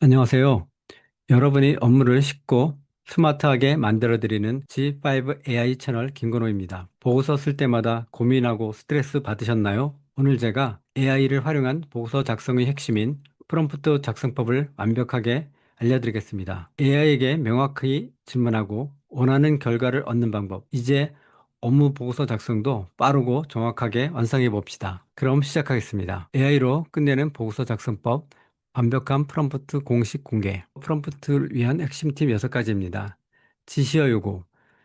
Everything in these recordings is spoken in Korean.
안녕하세요. 여러분이 업무를 쉽고 스마트하게 만들어드리는 G5 AI 채널 김건호입니다. 보고서 쓸 때마다 고민하고 스트레스 받으셨나요? 오늘 제가 AI를 활용한 보고서 작성의 핵심인 프롬프트 작성법을 완벽하게 알려드리겠습니다. AI에게 명확히 질문하고 원하는 결과를 얻는 방법. 이제 업무 보고서 작성도 빠르고 정확하게 완성해 봅시다. 그럼 시작하겠습니다. AI로 끝내는 보고서 작성법. 완벽한 프롬프트 공식 공개. 프롬프트를 위한 핵심 팁 6가지입니다. 지시어 요구.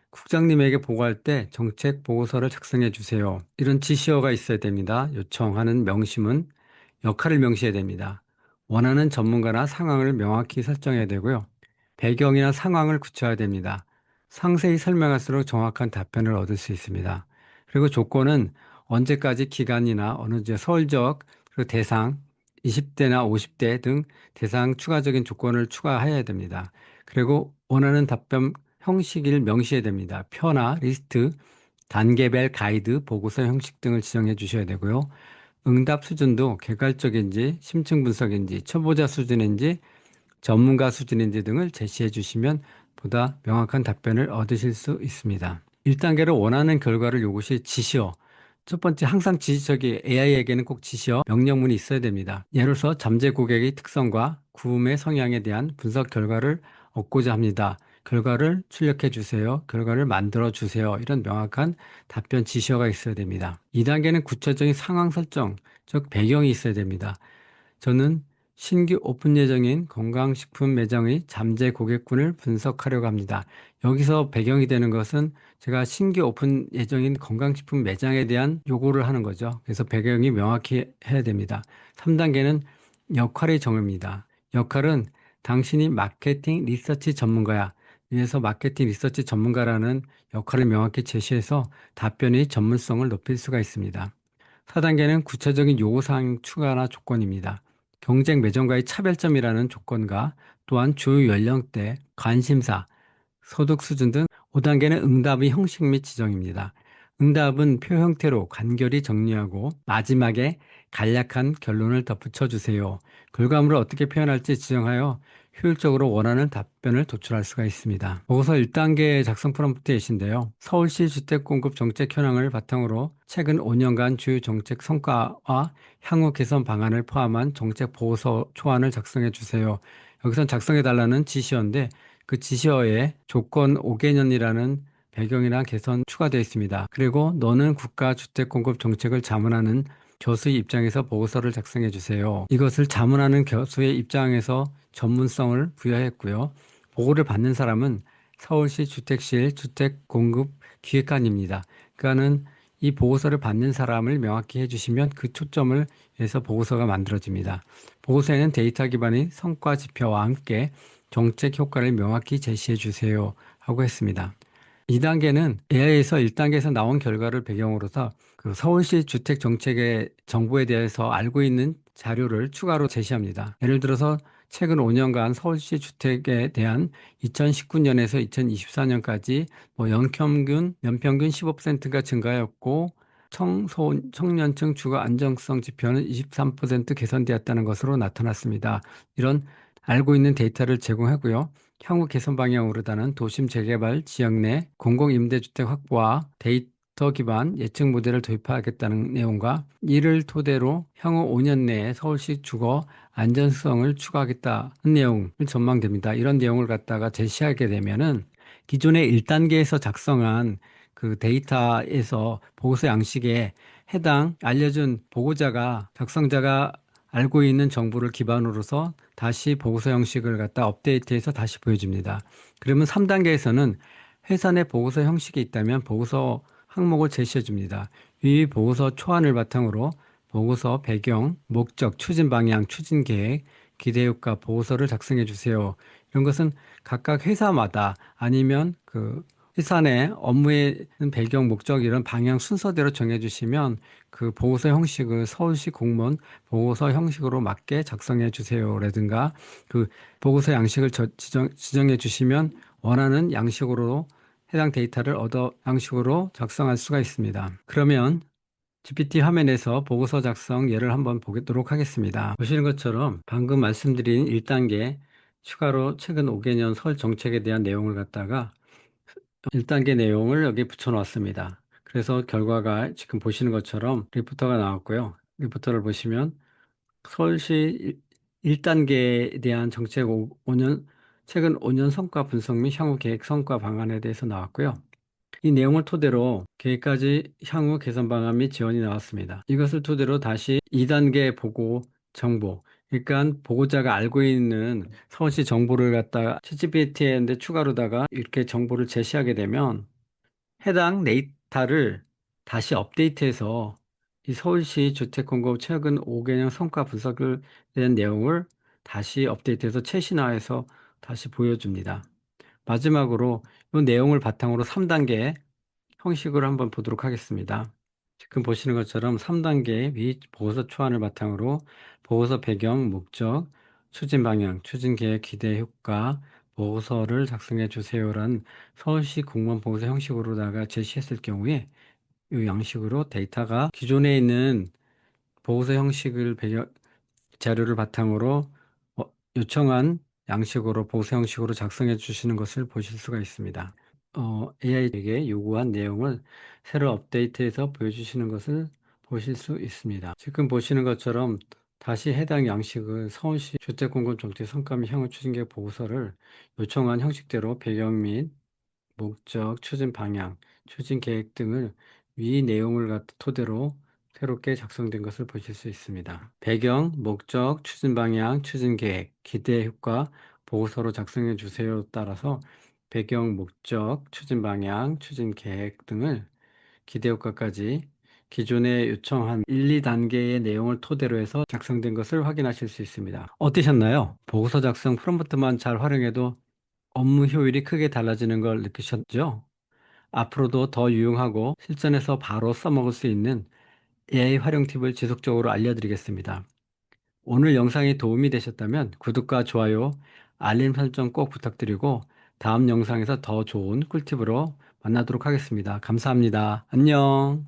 국장님에게 보고할 때 정책 보고서를 작성해 주세요. 이런 지시어가 있어야 됩니다. 요청하는 명심은 역할을 명시해야 됩니다. 원하는 전문가나 상황을 명확히 설정해야 되고요. 배경이나 상황을 굳혀야 됩니다. 상세히 설명할수록 정확한 답변을 얻을 수 있습니다. 그리고 조건은 언제까지 기간이나 어느 서울적 그리고 대상, 20대나 50대 등 대상 추가적인 조건을 추가해야 됩니다. 그리고 원하는 답변 형식을 명시해야 됩니다. 표나 리스트, 단계별 가이드, 보고서 형식 등을 지정해 주셔야 되고요. 응답 수준도 개괄적인지, 심층 분석인지, 초보자 수준인지, 전문가 수준인지 등을 제시해 주시면 보다 명확한 답변을 얻으실 수 있습니다. 1단계로 원하는 결과를 요구시 지시어. 첫 번째, 항상 지시적이 AI에게는 꼭 지시어 명령문이 있어야 됩니다. 예를 들어서 잠재 고객의 특성과 구매 성향에 대한 분석 결과를 얻고자 합니다. 결과를 출력해 주세요. 결과를 만들어 주세요. 이런 명확한 답변 지시어가 있어야 됩니다. 2단계는 구체적인 상황 설정, 즉 배경이 있어야 됩니다. 저는 신규 오픈 예정인 건강식품 매장의 잠재 고객군을 분석하려고 합니다. 여기서 배경이 되는 것은 제가 신규 오픈 예정인 건강식품 매장에 대한 요구를 하는 거죠. 그래서 배경이 명확히 해야 됩니다. 3단계는 역할의 정의입니다. 역할은 당신이 마케팅 리서치 전문가야. 이래서 마케팅 리서치 전문가라는 역할을 명확히 제시해서 답변의 전문성을 높일 수가 있습니다. 4단계는 구체적인 요구사항 추가나 조건입니다. 경쟁 매점과의 차별점이라는 조건과 또한 주요 연령대, 관심사, 소득 수준 등 5단계는 응답의 형식 및 지정입니다. 응답은 표 형태로 간결히 정리하고 마지막에 간략한 결론을 덧붙여 주세요. 결과물을 어떻게 표현할지 지정하여 효율적으로 원하는 답변을 도출할 수가 있습니다. 보고서 1단계 작성 프롬프트이신데요. 서울시 주택공급 정책 현황을 바탕으로 최근 5년간 주요 정책 성과와 향후 개선 방안을 포함한 정책 보고서 초안을 작성해 주세요. 여기선 작성해 달라는 지시어인데 그 지시어에 조건 5개년이라는 배경이나 개선 추가되어 있습니다. 그리고 너는 국가 주택 공급 정책을 자문하는 교수의 입장에서 보고서를 작성해 주세요. 이것을 자문하는 교수의 입장에서 전문성을 부여했고요. 보고를 받는 사람은 서울시 주택실 주택공급기획관입니다. 그러니까는 이 보고서를 받는 사람을 명확히 해주시면 그 초점을 해서 보고서가 만들어집니다. 보고서에는 데이터 기반의 성과 지표와 함께 정책 효과를 명확히 제시해 주세요 하고 했습니다. 2단계는 AI에서 1단계에서 나온 결과를 배경으로서 그 서울시 주택 정책의 정보에 대해서 알고 있는 자료를 추가로 제시합니다. 예를 들어서 최근 5년간 서울시 주택에 대한 2019년에서 2024년까지 연평균 15%가 증가하였고 청년층 주거 안정성 지표는 23% 개선되었다는 것으로 나타났습니다. 이런 알고 있는 데이터를 제공하고요. 향후 개선 방향으로다는 도심 재개발 지역 내 공공임대주택 확보와 데이터 기반 예측 모델을 도입하겠다는 내용과 이를 토대로 향후 5년 내에 서울시 주거 안전성을 추가하겠다는 내용을 전망됩니다. 이런 내용을 갖다가 제시하게 되면은 기존의 1단계에서 작성한 그 데이터에서 보고서 양식에 해당 알려준 보고자가 작성자가 알고 있는 정보를 기반으로서 다시 보고서 형식을 갖다 업데이트해서 다시 보여줍니다. 그러면 3단계에서는 회사 내 보고서 형식이 있다면 보고서 항목을 제시해 줍니다. 이 보고서 초안을 바탕으로 보고서 배경, 목적, 추진 방향, 추진 계획, 기대 효과 보고서를 작성해 주세요. 이런 것은 각각 회사마다 아니면 그 회사 내 업무의 배경, 목적 이런 방향 순서대로 정해주시면 그 보고서 형식을 서울시 공무원 보고서 형식으로 맞게 작성해 주세요라든가 그 보고서 양식을 지정해 주시면 원하는 양식으로 해당 데이터를 얻어 양식으로 작성할 수가 있습니다. 그러면 GPT 화면에서 보고서 작성 예를 한번 보도록 하겠습니다. 보시는 것처럼 방금 말씀드린 1단계 추가로 최근 5개년 서울 정책에 대한 내용을 갖다가 1단계 내용을 여기 붙여 놓았습니다. 그래서 결과가 지금 보시는 것처럼 리포터가 나왔고요. 리포터를 보시면 서울시 1단계에 대한 정책 5년, 최근 5년 성과 분석 및 향후 계획 성과 방안에 대해서 나왔고요. 이 내용을 토대로 계획까지 향후 개선 방안 및 지원이 나왔습니다. 이것을 토대로 다시 2단계 보고 정보, 그러니까 보고자가 알고 있는 서울시 정보를 갖다가 챗GPT에 추가로다가 이렇게 정보를 제시하게 되면 해당 데이터를 다시 업데이트해서 이 서울시 주택공급 최근 5개년 성과 분석을 된 내용을 다시 업데이트해서 최신화해서 다시 보여줍니다. 마지막으로 이 내용을 바탕으로 3단계 형식으로 한번 보도록 하겠습니다. 지금 보시는 것처럼 3단계 위 보고서 초안을 바탕으로 보고서 배경, 목적, 추진 방향, 추진 계획, 기대 효과, 보고서를 작성해 주세요라는 서울시 공무원 보고서 형식으로다가 제시했을 경우에 이 양식으로 데이터가 기존에 있는 보고서 형식을 배경 자료를 바탕으로 요청한 양식으로 보고서 형식으로 작성해 주시는 것을 보실 수가 있습니다. AI에게 요구한 내용을 새로 업데이트해서 보여주시는 것을 보실 수 있습니다. 지금 보시는 것처럼 다시 해당 양식을 서울시 주택공급 정책 성과 및 향후 추진계획 보고서를 요청한 형식대로 배경 및 목적, 추진 방향, 추진 계획 등을 위 내용을 토대로 새롭게 작성된 것을 보실 수 있습니다. 배경, 목적, 추진 방향, 추진 계획, 기대 효과, 보고서로 작성해 주세요 따라서 배경, 목적, 추진 방향, 추진 계획 등을 기대 효과까지 기존에 요청한 1, 2단계의 내용을 토대로 해서 작성된 것을 확인하실 수 있습니다. 어떠셨나요? 보고서 작성 프롬프트만 잘 활용해도 업무 효율이 크게 달라지는 걸 느끼셨죠? 앞으로도 더 유용하고 실전에서 바로 써먹을 수 있는 AI 활용 팁을 지속적으로 알려드리겠습니다. 오늘 영상이 도움이 되셨다면 구독과 좋아요, 알림 설정 꼭 부탁드리고 다음 영상에서 더 좋은 꿀팁으로 만나도록 하겠습니다. 감사합니다. 안녕.